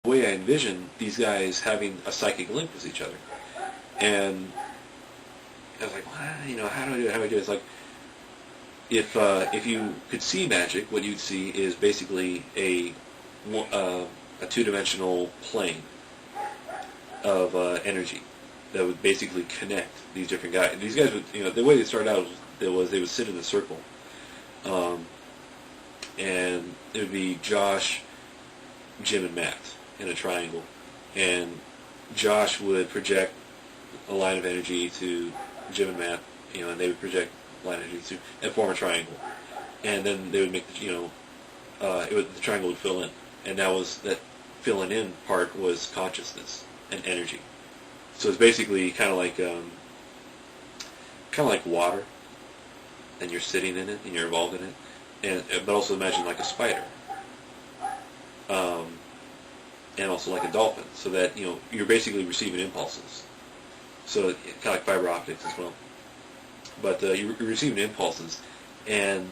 the way I envision these guys having a psychic link with each other. And I was like, well, you know, how do I do it? How do I do it? It's like, if you could see magic, what you'd see is basically a two-dimensional plane of energy that would basically connect these different guys. And these guys would, you know, the way they started out was they would sit in a circle, and it would be Josh, Jim, and Matt in a triangle, and Josh would project a line of energy to Jim and Matt, you know, and they would project a line of energy to and form a triangle, and then they would make the triangle would fill in, and that filling in part was consciousness and energy. So it's basically kind of like water, and you're sitting in it and you're involved in it, but also imagine like a spider, and also like a dolphin, so that you know you're basically receiving impulses. So kind of like fiber optics as well, but you're receiving impulses, and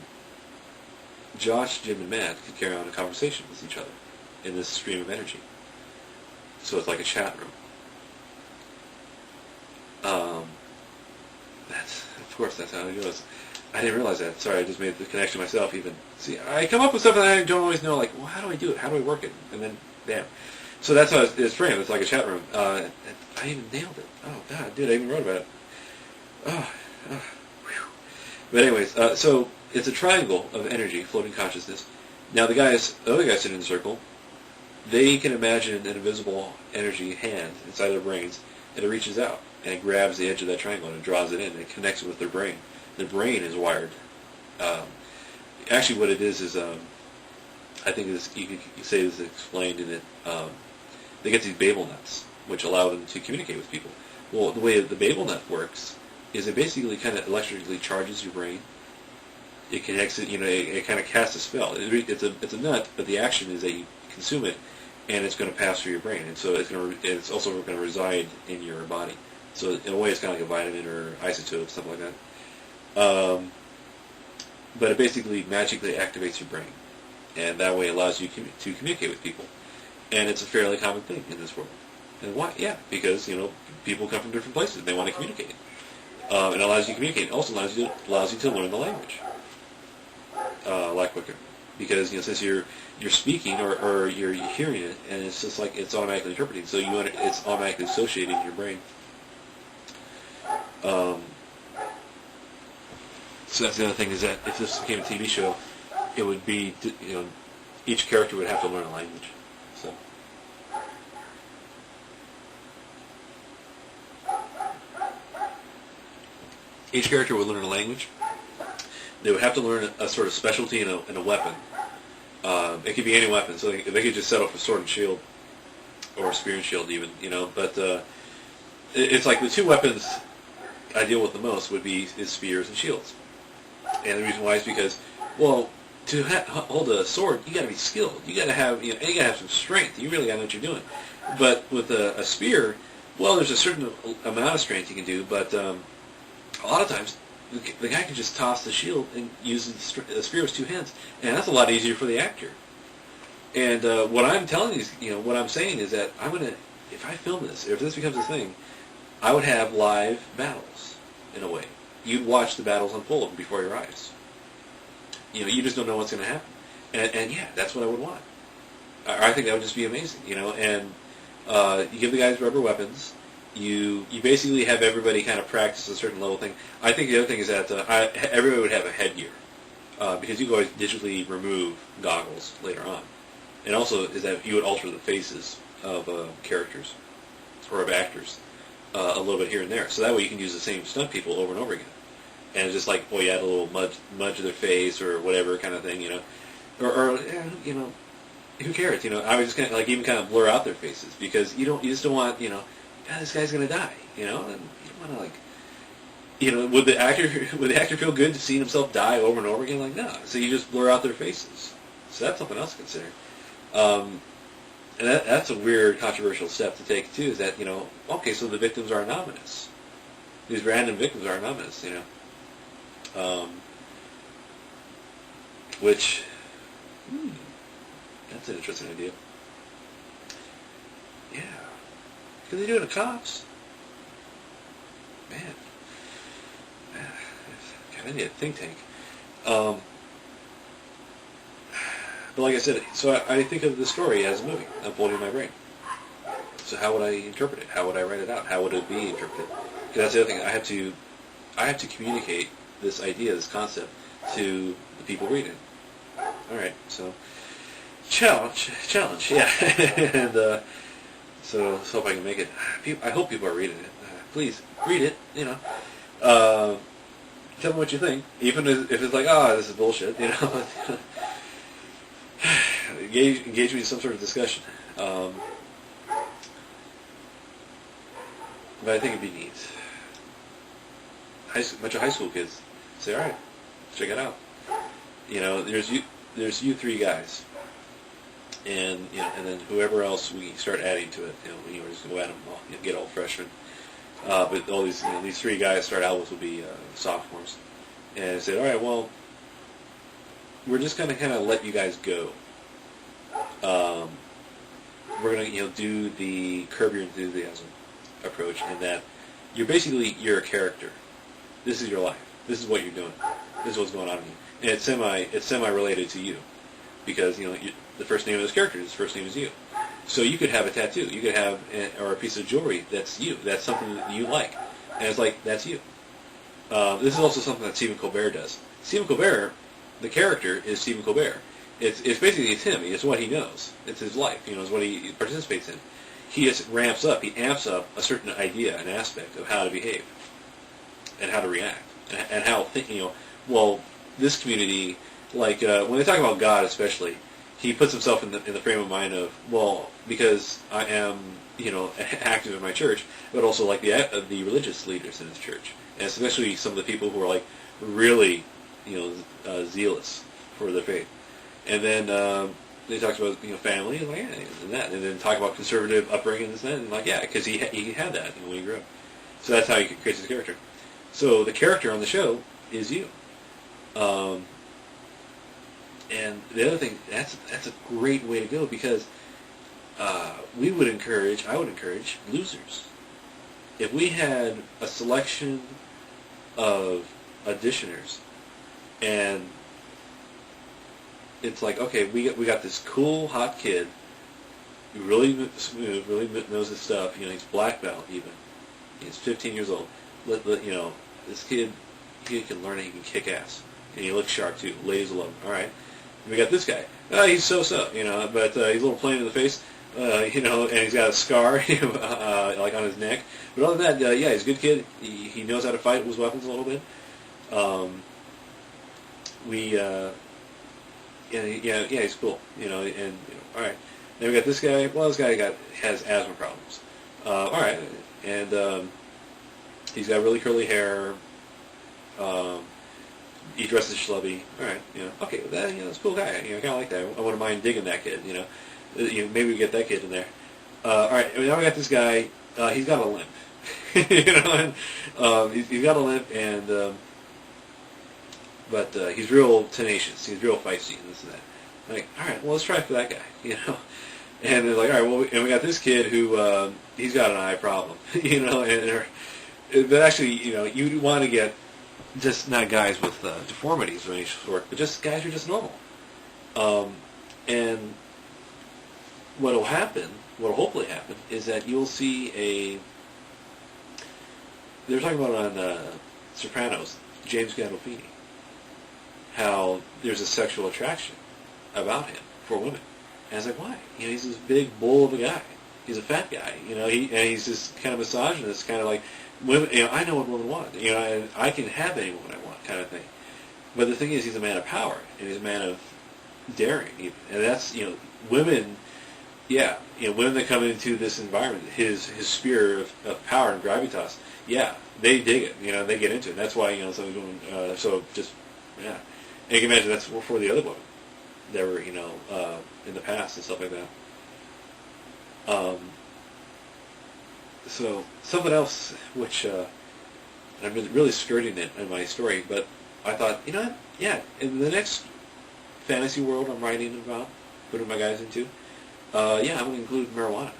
Josh, Jim, and Matt could carry on a conversation with each other in this stream of energy. So it's like a chat room. That's how it goes. I didn't realize that. Sorry, I just made the connection myself. Even see, I come up with stuff and I don't always know. Like, well, how do I do it? How do I work it? And then, damn. So that's how it's framed. It's like a chat room. I even nailed it. Oh God, dude, I even wrote about it. Whew. But anyways, so it's a triangle of energy, floating consciousness. Now the other guys sitting in the circle, they can imagine an invisible energy hand inside their brains, and it reaches out and it grabs the edge of that triangle and it draws it in and it connects it with their brain. Their brain is wired. Actually, what it is I think you could say this is explained in it. They get these Babel nets, which allow them to communicate with people. Well, the way the Babel net works is it basically kind of electrically charges your brain. It connects it, you know, it kind of casts a spell. It's a nut, but the action is that you consume it, and it's going to pass through your brain, and so it's also going to reside in your body. So in a way, it's kind of like a vitamin or isotope, stuff like that. But it basically magically activates your brain, and that way allows you to communicate with people. And it's a fairly common thing in this world. And why? Yeah, because you know people come from different places and they want to communicate. It allows you to communicate. It also allows you to learn the language a lot quicker, because you know since you're speaking or you're hearing it, and it's just like it's automatically interpreting. So it's automatically associated in your brain. So that's the other thing, is that if this became a TV show, it would be, you know, each character would have to learn a language. So each character would learn a language. They would have to learn a sort of specialty in a weapon. It could be any weapon, so they could just set up a sword and shield, or a spear and shield even, you know. But it's like the two weapons I deal with the most is spears and shields. And the reason why is because, well, to hold a sword, you got to be skilled. You got to have, you know, and you got to have some strength. You really got to know what you're doing. But with a spear, well, there's a certain amount of strength you can do, but a lot of times the guy can just toss the shield and use the spear with two hands, and that's a lot easier for the actor. And what I'm telling you, you know, what I'm saying is that if I film this, if this becomes a thing, I would have live battles in a way. You'd watch the battles unfold before your eyes. You know, you just don't know what's going to happen. And yeah, that's what I would want. I think that would just be amazing, you know. And you give the guys rubber weapons. You basically have everybody kind of practice a certain level thing. I think the other thing is that everybody would have a headgear, because you could always digitally remove goggles later on. And also is that you would alter the faces of characters or of actors a little bit here and there. So that way you can use the same stunt people over and over again. And it's just like, well, you add a little mud to their face or whatever kind of thing, you know. Or you know, who cares? You know, I was just kind of like even kind of blur out their faces, because you just don't want, you know, God, this guy's gonna die, you know, and you don't want to like, you know, would the actor feel good to see himself die over and over again? Like, no. So you just blur out their faces. So that's something else to consider. And that's a weird, controversial step to take too. Is that, you know, okay, so the victims are anonymous. These random victims are anonymous, you know. Which, that's an interesting idea. Because they do it to cops. Man. God, I need a think tank. But like I said, so I think of the story as a movie unfolding in my brain. So how would I interpret it? How would I write it out? How would it be interpreted? Because that's the other thing. I have to communicate this idea, this concept, to the people reading. All right, so challenge, yeah. And so hope I can make it. I hope people are reading it. Please read it. Tell me what you think, even if it's like, this is bullshit. Engage me in some sort of discussion. But I think it'd be neat. A bunch of high school kids say, all right, check it out. There's you three guys, and and then whoever else we start adding to it. We just go at them, get all freshmen. But all these these three guys start out with will be sophomores, and I said, all right, well, we're just gonna kind of let you guys go. We're gonna do the Curb Your Enthusiasm approach, in that you're a character. This is your life. This is what you're doing. This is what's going on in you, and it's semi related to you, because the first name of this character, his first name is you. So you could have a tattoo, you could have or a piece of jewelry that's you. That's something that you like, and it's like that's you. This is also something that Stephen Colbert does. Stephen Colbert, the character is Stephen Colbert. It's basically him. It's what he knows. It's his life. It's what he participates in. He just ramps up. He amps up a certain idea, an aspect of how to behave, and how to react, and how this community, like when they talk about God, especially, he puts himself in the frame of mind of, because I am active in my church, but also like the religious leaders in his church, and especially some of the people who are like really zealous for their faith. And then they talked about family and and that, and then talk about conservative upbringing and that, and because he had that when he grew up. So that's how he creates his character. So the character on the show is you. And the other thing, that's a great way to go, because I would encourage losers. If we had a selection of auditioners, and it's like, okay, we got this cool hot kid who really smooth, really knows his stuff. He's black belt even. He's 15 years old. This kid, he can learn it. He can kick ass, and he looks sharp too. Ladies will love him. All right. And we got this guy. He's so, but he's a little plain in the face, and he's got a scar, like on his neck. But other than that, he's a good kid. He knows how to fight with his weapons a little bit. He's cool. All right. Then we got this guy. Well, this guy has asthma problems. All right, and he's got really curly hair. He dresses schlubby. All right, okay, that's a cool guy. I kind of like that. I wouldn't mind digging that kid. Maybe we get that kid in there. All right, now we got this guy. He's got a limp. And he's got a limp, and but he's real tenacious. He's real feisty and this and that. Like, all right, well, let's try for that guy. And they're like, all right, well, and we got this kid who he's got an eye problem. But actually, you want to get just not guys with deformities of any sort, but just guys who are just normal. And what'll hopefully happen, is that you'll see they were talking about on Sopranos, James Gandolfini, how there's a sexual attraction about him for women. And I was like, why? He's this big bull of a guy. He's a fat guy. He's just kind of misogynist, kind of like, women, I know what women want. And I can have any woman I want, kind of thing. But the thing is, he's a man of power, and he's a man of daring, even. And that's, women, women that come into this environment, his sphere of power and gravitas, they dig it. They get into it. And that's why, some of the women, And you can imagine that's for the other women that were, in the past and stuff like that. So something else, which I'm really skirting it in my story, but I thought, in the next fantasy world I'm writing about, putting my guys into, I'm going to include marijuana.